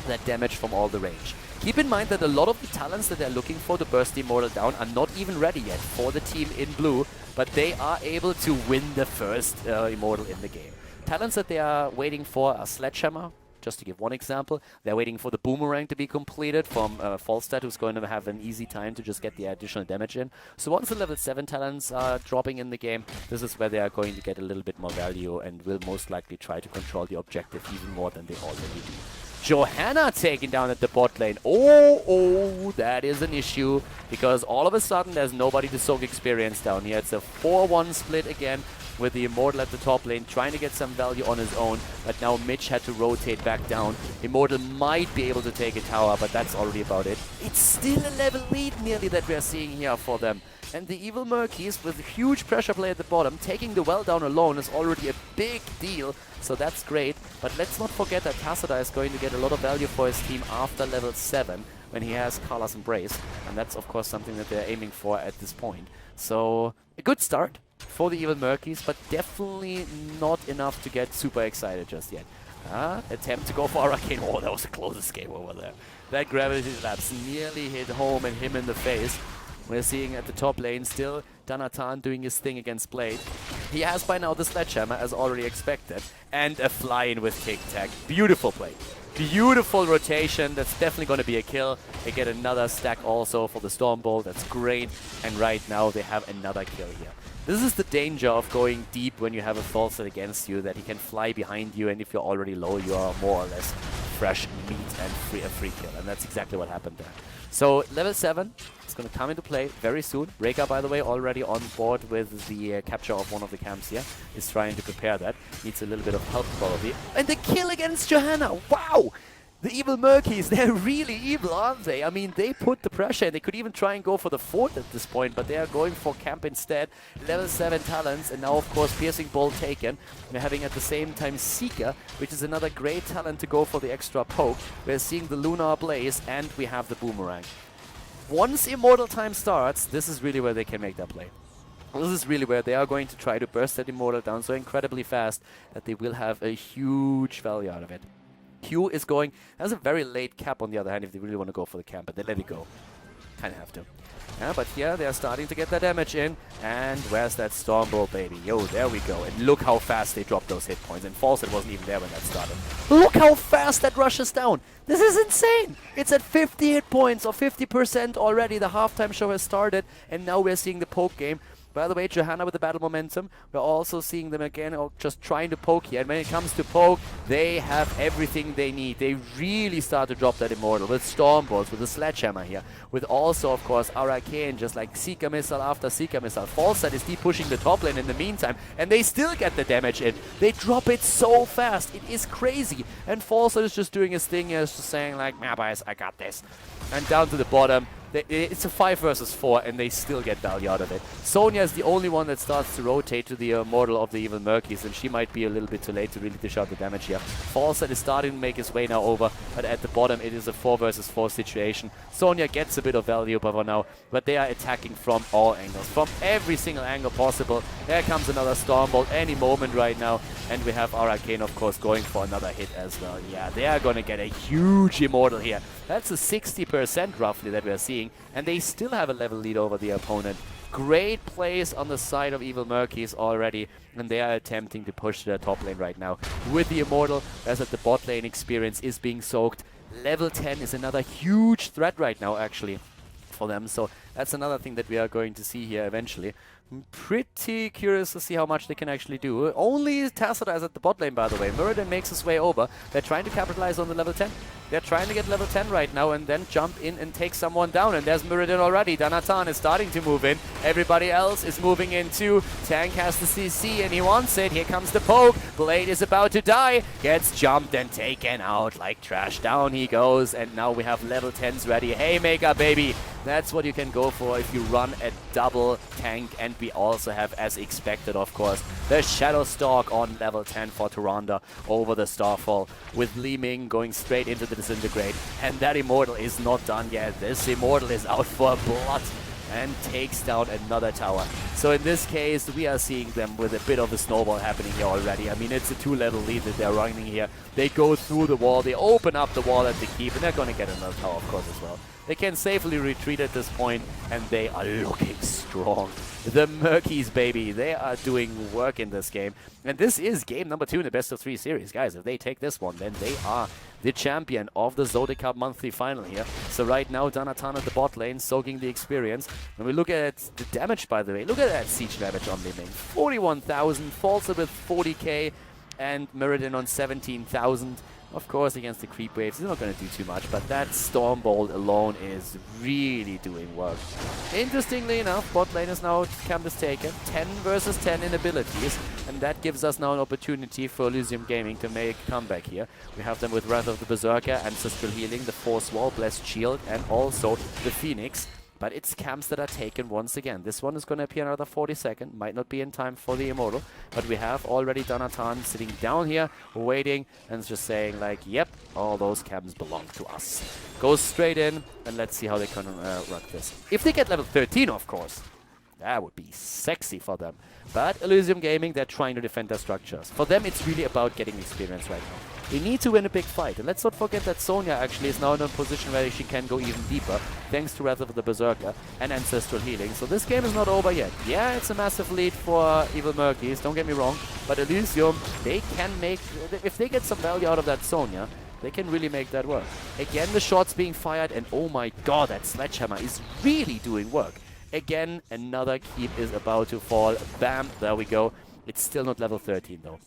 that damage from all the range. Keep in mind that a lot of the talents that they're looking for to burst the Immortal down are not even ready yet for the team in blue, but they are able to win the first Immortal in the game. Talents that they are waiting for are Sledgehammer. Just to give one example, they're waiting for the Boomerang to be completed from Falstad, who's going to have an easy time to just get the additional damage in. So once the level 7 talents are dropping in the game, this is where they are going to get a little bit more value and will most likely try to control the objective even more than they already do. Johanna taken down at the bot lane. Oh, that is an issue, because all of a sudden there's nobody to soak experience down here. It's a 4-1 split again, with the Immortal at the top lane trying to get some value on his own, but now Mitch had to rotate back down. Immortal might be able to take a tower, but that's already about it. It's still a level lead nearly that we're seeing here for them. And the Evil Murkies, with huge pressure play at the bottom, taking the well down alone is already a big deal, so that's great. But let's not forget that Tassadar is going to get a lot of value for his team after level 7, when he has Karla's Embrace, and that's of course something that they're aiming for at this point. So, a good start for the Evil Murkies, but definitely not enough to get super excited just yet. Attempt to go for Arcane. Oh, that was the closest game over there. That gravity lapse nearly hit home and him in the face. We're seeing at the top lane still Danatan doing his thing against Blade. He has by now the Sledgehammer, as already expected, and a fly-in with Tic-Tac. Beautiful play. Beautiful rotation. That's definitely going to be a kill. They get another stack also for the Storm Bolt. That's great. And right now they have another kill here. This is the danger of going deep when you have a Falstad against you, that he can fly behind you, and if you're already low, you are more or less fresh meat and a free kill. And that's exactly what happened there. So level 7 is going to come into play very soon. Reka, by the way, already on board with the capture of one of the camps here. Is trying to prepare that. Needs a little bit of help probably. And the kill against Johanna! Wow! The Evil Murkies, they're really evil, aren't they? I mean, they put the pressure, and they could even try and go for the fort at this point, but they are going for camp instead. Level 7 talents, and now, of course, Piercing Bolt taken. We're having at the same time Seeker, which is another great talent to go for the extra poke. We're seeing the Lunar Blaze, and we have the Boomerang. Once Immortal time starts, this is really where they can make that play. This is really where they are going to try to burst that Immortal down so incredibly fast that they will have a huge value out of it. Q is going, that's a very late cap on the other hand if they really want to go for the camp, but they let it go. Kind of have to. Yeah, but here they are starting to get that damage in. And where's that Stormbolt, baby? Yo, there we go. And look how fast they dropped those hit points. And Fawcett wasn't even there when that started. Look how fast that rushes down. This is insane. It's at 50 hit points or 50% already. The halftime show has started. And now we're seeing the poke game. By the way, Johanna with the battle momentum. We're also seeing them again just trying to poke here. And when it comes to poke, they have everything they need. They really start to drop that Immortal with Stormbolts, with the Sledgehammer here. With also, of course, Arcane, just like Seeker Missile after Seeker Missile. Falstad is deep pushing the top lane in the meantime. And they still get the damage in. They drop it so fast. It is crazy. And Falstad is just doing his thing here, just saying like, nah, boys, I got this. And down to the bottom. It's a 5 versus 4, and they still get value out of it. Sonya is the only one that starts to rotate to the Immortal of the Evil Murkies, and she might be a little bit too late to really dish out the damage here. Falstad is starting to make his way now over, but at the bottom it is a 4 versus 4 situation. Sonya gets a bit of value for now, but they are attacking from all angles, from every single angle possible. There comes another Stormbolt any moment right now, and we have Arcane, of course, going for another hit as well. Yeah, they are going to get a huge Immortal here. That's a 60% roughly that we are seeing, and they still have a level lead over the opponent. Great plays on the side of Evil Murkies already, and they are attempting to push their top lane right now. With the Immortal, as at the bot lane experience is being soaked. Level 10 is another huge threat right now, actually, for them. So that's another thing that we are going to see here eventually. I'm pretty curious to see how much they can actually do. Only Tassadar is at the bot lane, by the way. Muradin makes his way over. They're trying to capitalize on the level 10. They're trying to get level 10 right now and then jump in and take someone down. And there's Muradin already. Danatan is starting to move in. Everybody else is moving in too. Tank has the CC and he wants it. Here comes the poke. Blade is about to die. Gets jumped and taken out like trash. Down he goes. And now we have level 10s ready. Haymaker, baby. That's what you can go for if you run a double tank. And we also have, as expected, of course, the Shadow Stalk on level 10 for Tyrande over the Starfall, with Li Ming going straight into the Disintegrate. And that Immortal is not done yet. This Immortal is out for blood and takes down another tower. So in this case, we are seeing them with a bit of a snowball happening here already. I mean, it's a 2-level lead that they're running here. They go through the wall, they open up the wall at the keep, and they're going to get another tower, of course, as well. They can safely retreat at this point, and they are looking strong. The Murkies, baby, they are doing work in this game. And this is game number 2 in the best of 3 series. Guys, if they take this one, then they are the champion of the ZOTAC Cup Monthly Final here. So right now, Danatan at the bot lane, soaking the experience. When we look at the damage, by the way, look at that siege damage on Li Ming. 41,000, Falsa with 40k, and Muradin on 17,000. Of course, against the creep waves, he's not going to do too much, but that Stormbolt alone is really doing work. Interestingly enough, bot lane is now, camp is taken, 10 versus 10 in abilities, and that gives us now an opportunity for Elysium Gaming to make a comeback here. We have them with Wrath of the Berserker, Ancestral Healing, the Force Wall, Blessed Shield, and also the Phoenix. But it's camps that are taken once again. This one is going to appear another 40 seconds. Might not be in time for the Immortal. But we have already Danatan sitting down here, waiting, and just saying like, yep, all those camps belong to us. Goes straight in, and let's see how they can rock this. If they get level 13, of course, that would be sexy for them. But Elysium Gaming, they're trying to defend their structures. For them, it's really about getting experience right now. They need to win a big fight. And let's not forget that Sonya actually is now in a position where she can go even deeper, thanks to Wrath of the Berserker and Ancestral Healing. So this game is not over yet. Yeah, it's a massive lead for Evil Murkies, don't get me wrong. But Elysium, they can make... If they get some value out of that Sonya, they can really make that work. Again, the shots being fired, and oh my god, that Sledgehammer is really doing work. Again, another keep is about to fall. Bam, there we go. It's still not level 13 though.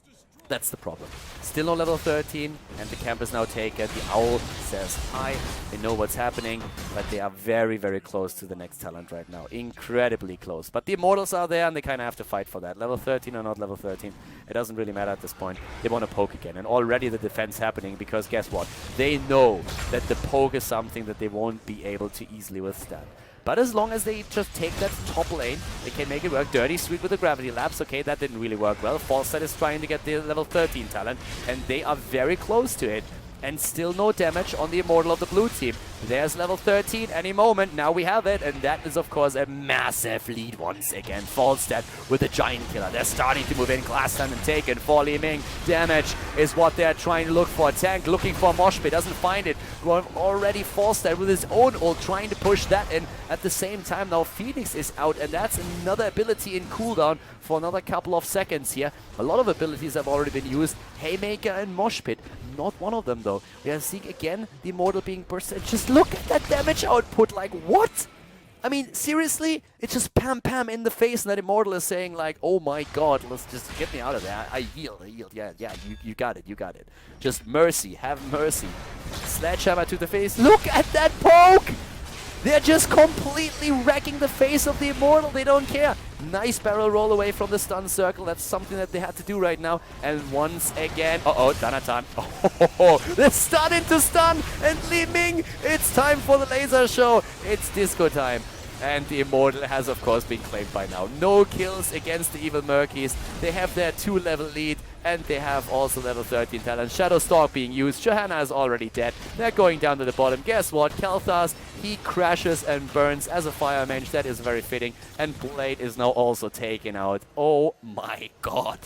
That's the problem. Still no level 13, and the camp is now taken. The Owl says hi. They know what's happening, but they are very, very close to the next talent right now. Incredibly close. But the Immortals are there, and they kind of have to fight for that. Level 13 or not level 13, it doesn't really matter at this point. They want to poke again, and already the defense happening, because guess what? They know that the poke is something that they won't be able to easily withstand. But as long as they just take that top lane, they can make it work. Dirty Sweet with the gravity lapse. Okay, that didn't really work well. Falstad is trying to get the level 13 talent, and they are very close to it. And still no damage on the Immortal of the blue team. There's level 13 any moment. Now we have it, and that is, of course, a massive lead once again. Falstad with the Giant Killer. They're starting to move in. Glass time and taken for Li Ming. Damage is what they're trying to look for. Tank looking for Mosh Pit. Doesn't find it. Already Falstad with his own ult trying to push that in. At the same time, now Phoenix is out, and that's another ability in cooldown for another couple of seconds here. A lot of abilities have already been used. Haymaker and Mosh Pit. Not one of them, though. We are seeing again the Immortal being bursted. Just look at that damage output. Like, what? I mean, seriously? It's just pam in the face, and that Immortal is saying, like, oh my god, let's just get me out of there. I yield. Yeah, you got it. Just mercy. Have mercy. Sledgehammer to the face. Look at that poke! They're just completely wrecking the face of the Immortal. They don't care. Nice barrel roll away from the stun circle. That's something that they had to do right now. And once again... Danatan. They're starting to stun. And Li Ming, it's time for the laser show. It's disco time. And the Immortal has, of course, been claimed by now. No kills against the Evil Murkies. They have their 2-level lead. And they have also level 13 talent. Shadow Stalk being used. Johanna is already dead. They're going down to the bottom. Guess what? Kalthas, he crashes and burns as a fire mage. That is very fitting. And Blade is now also taken out. Oh my god.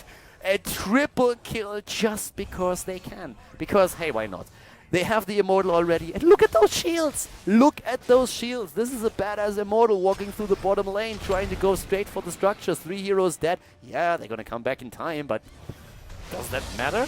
A triple kill just because they can. Because, hey, why not? They have the Immortal already. And look at those shields. Look at those shields. This is a badass Immortal walking through the bottom lane, trying to go straight for the structure. 3 heroes dead. Yeah, they're going to come back in time, but... does that matter?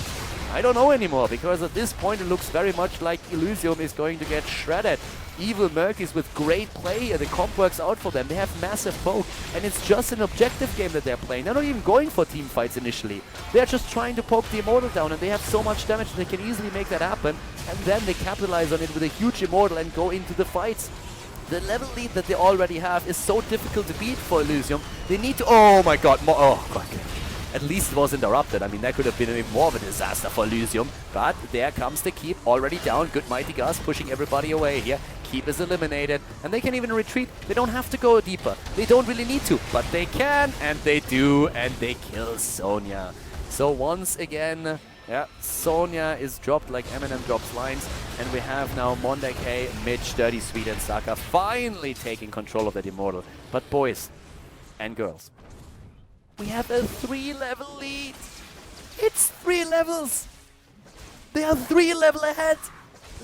I don't know anymore, because at this point it looks very much like Elysium is going to get shredded. Evil Murkies with great play, and the comp works out for them. They have massive poke, and it's just an objective game that they're playing. They're not even going for team fights initially. They're just trying to poke the Immortal down, and they have so much damage that they can easily make that happen. And then they capitalize on it with a huge Immortal and go into the fights. The level lead that they already have is so difficult to beat for Elysium. They need to... oh my god. Oh god. At least it was interrupted. I mean, that could have been even more of a disaster for Elysium. But there comes the Keep, already down. Good Mighty Gus pushing everybody away here. Keep is eliminated. And they can even retreat. They don't have to go deeper. They don't really need to. But they can, and they do. And they kill Sonya. So once again, yeah, Sonya is dropped like Eminem drops lines. And we have now Mondake, Mitch, Dirty Sweet, and Saka finally taking control of that Immortal. But boys and girls, we have a 3-level lead. It's 3 levels. They are 3 levels ahead.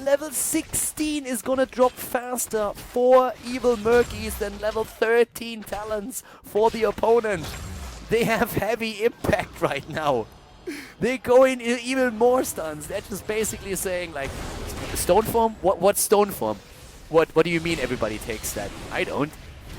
Level 16 is gonna drop faster for Evil Murkies than level 13 talents for the opponent. They have heavy impact right now. They go in even more stuns. They're just basically saying, like, stone form? What's stone form? What do you mean everybody takes that? I don't.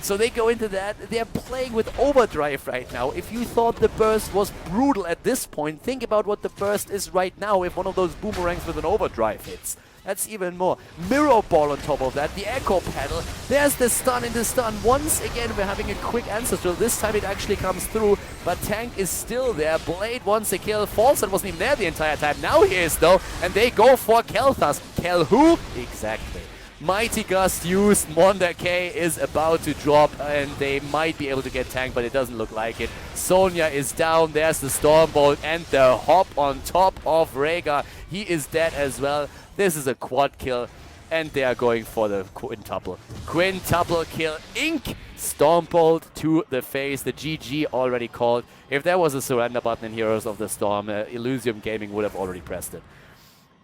So they go into that. They're playing with overdrive right now. If you thought the burst was brutal at this point, think about what the burst is right now if one of those boomerangs with an overdrive hits. That's even more. Mirror Ball on top of that. The Echo Pedal. There's the stun in the stun. Once again, we're having a quick Ancestral. This time it actually comes through, but Tank is still there. Blade wants a kill. Falstad wasn't even there the entire time. Now he is, though, and they go for Kel'Thas. Kel who? Exactly. Mighty Gust used. Monda K is about to drop, and they might be able to get Tank, but it doesn't look like it. Sonya is down. There's the Stormbolt and the hop on top of Rhaegar. He is dead as well. This is a quad kill, and they are going for the quintuple. Quintuple kill. Ink! Stormbolt to the face. The GG already called. If there was a surrender button in Heroes of the Storm, Elysium Gaming would have already pressed it.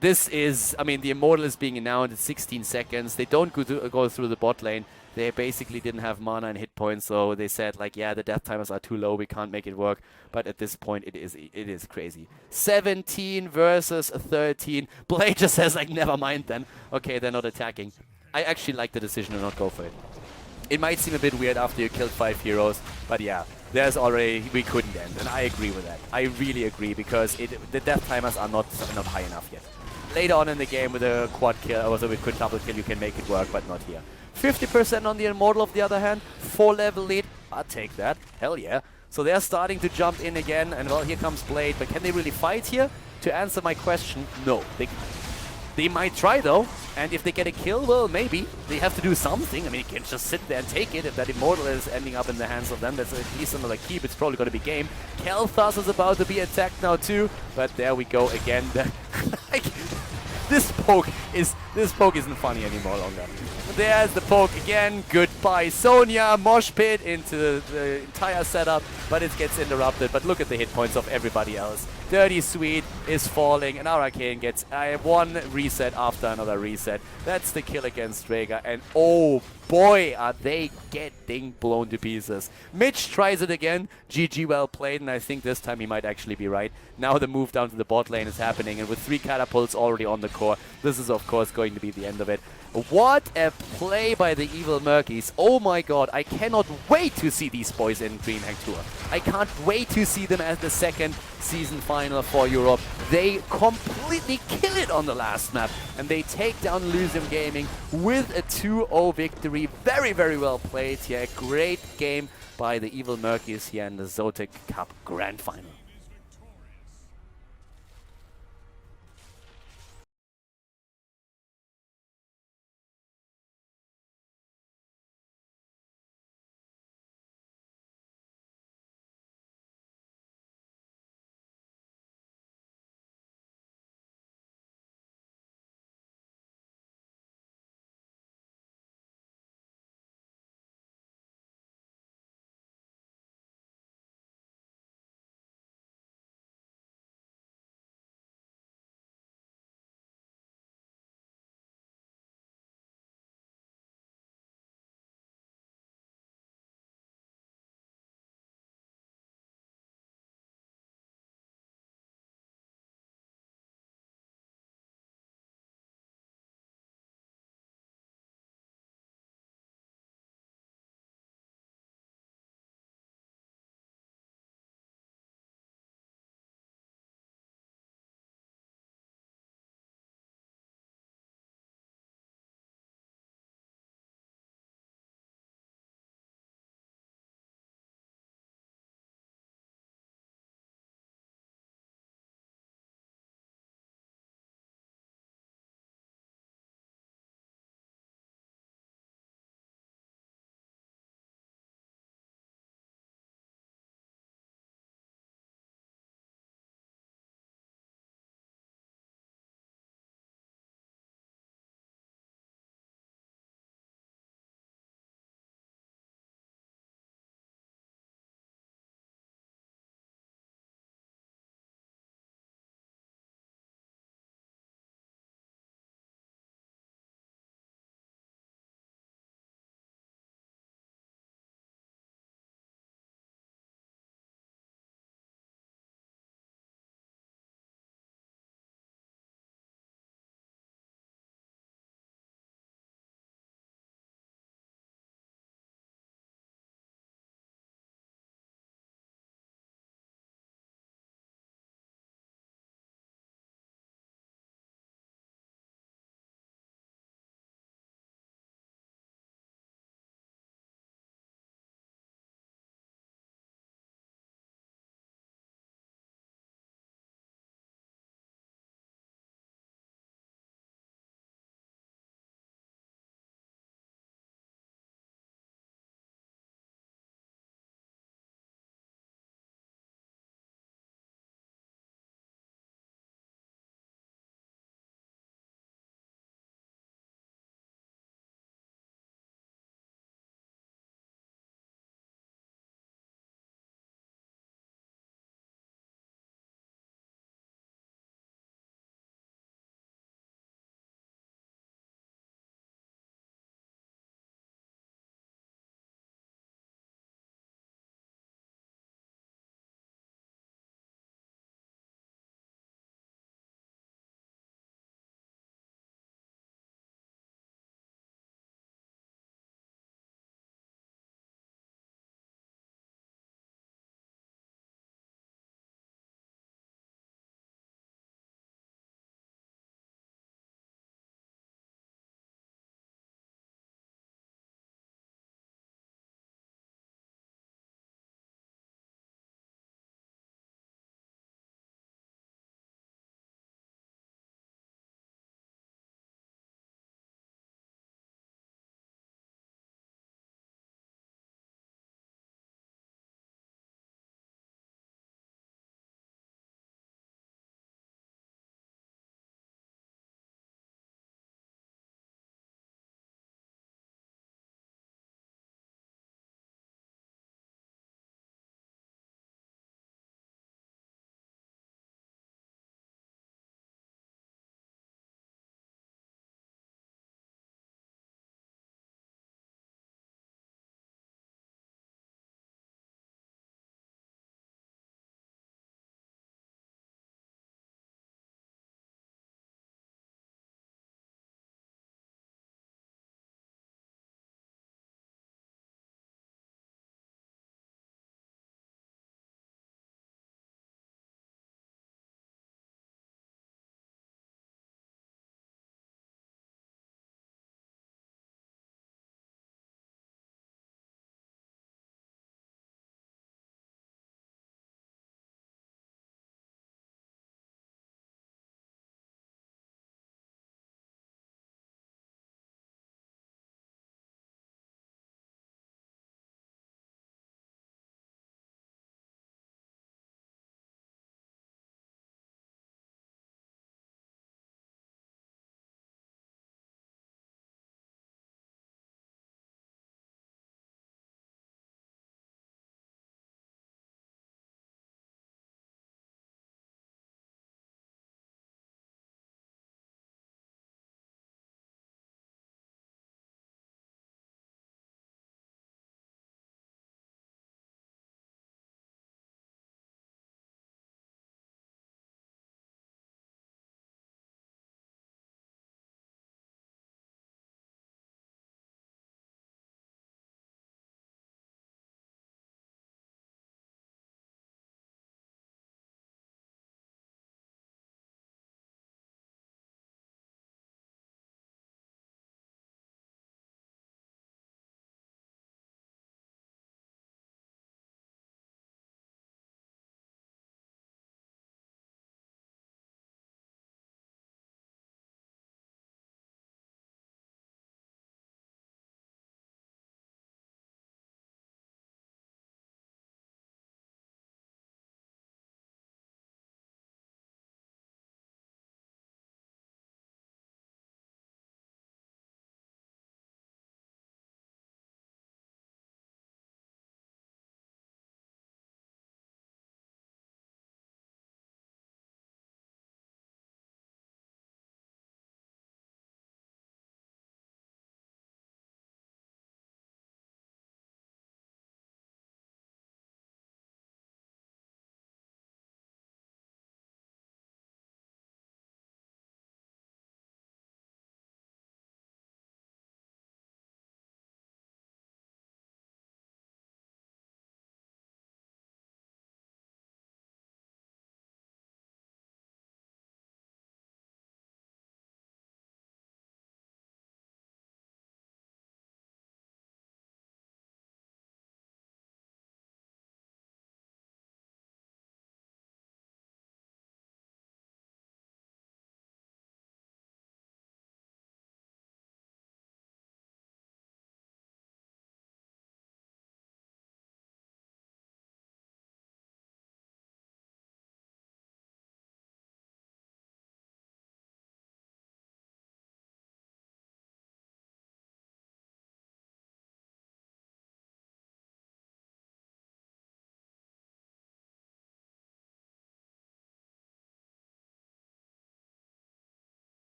This is, I mean, the Immortal is being announced in 16 seconds. They don't go through the bot lane. They basically didn't have mana and hit points, so they said, like, yeah, the death timers are too low. We can't make it work. But at this point, it is crazy. 17 versus 13. Blade just says, like, never mind then. Okay, they're not attacking. I actually like the decision to not go for it. It might seem a bit weird after you killed 5 heroes, but yeah. there's already, we couldn't end, and I agree with that. I really agree, because the death timers are not high enough yet. Later on in the game with a quad kill, also with quintuple kill, you can make it work, but not here. 50% on the Immortal, of the other hand, 4-level lead, I'll take that, hell yeah. So they're starting to jump in again, and well, here comes Blade, but can they really fight here? To answer my question, no. They might try though, and if they get a kill, well, maybe. They have to do something. I mean, you can just sit there and take it. If that Immortal is ending up in the hands of them, that's at least another keep. It's probably going to be game. Khaldor is about to be attacked now too, but there we go again. Like, this poke isn't funny anymore longer. There's the poke again. Goodbye, Sonya. Mosh pit into the entire setup, but it gets interrupted. But look at the hit points of everybody else. Dirty Sweet is falling, and our Arcane gets one reset after another reset. That's the kill against Drager, and oh boy, are they getting blown to pieces. Mitch tries it again. GG, well played, and I think this time he might actually be right. Now the move down to the bot lane is happening, and with 3 catapults already on the core, this is of course going to be the end of it. What a play by the Evil Murkies. Oh my god, I cannot wait to see these boys in DreamHack Tour. I can't wait to see them as the second season final for Europe. They completely kill it on the last map, and they take down Elysium Gaming with a 2-0 victory. Very, very well played here. Great game by the Evil Murkies here in the ZOTAC Cup Grand Final.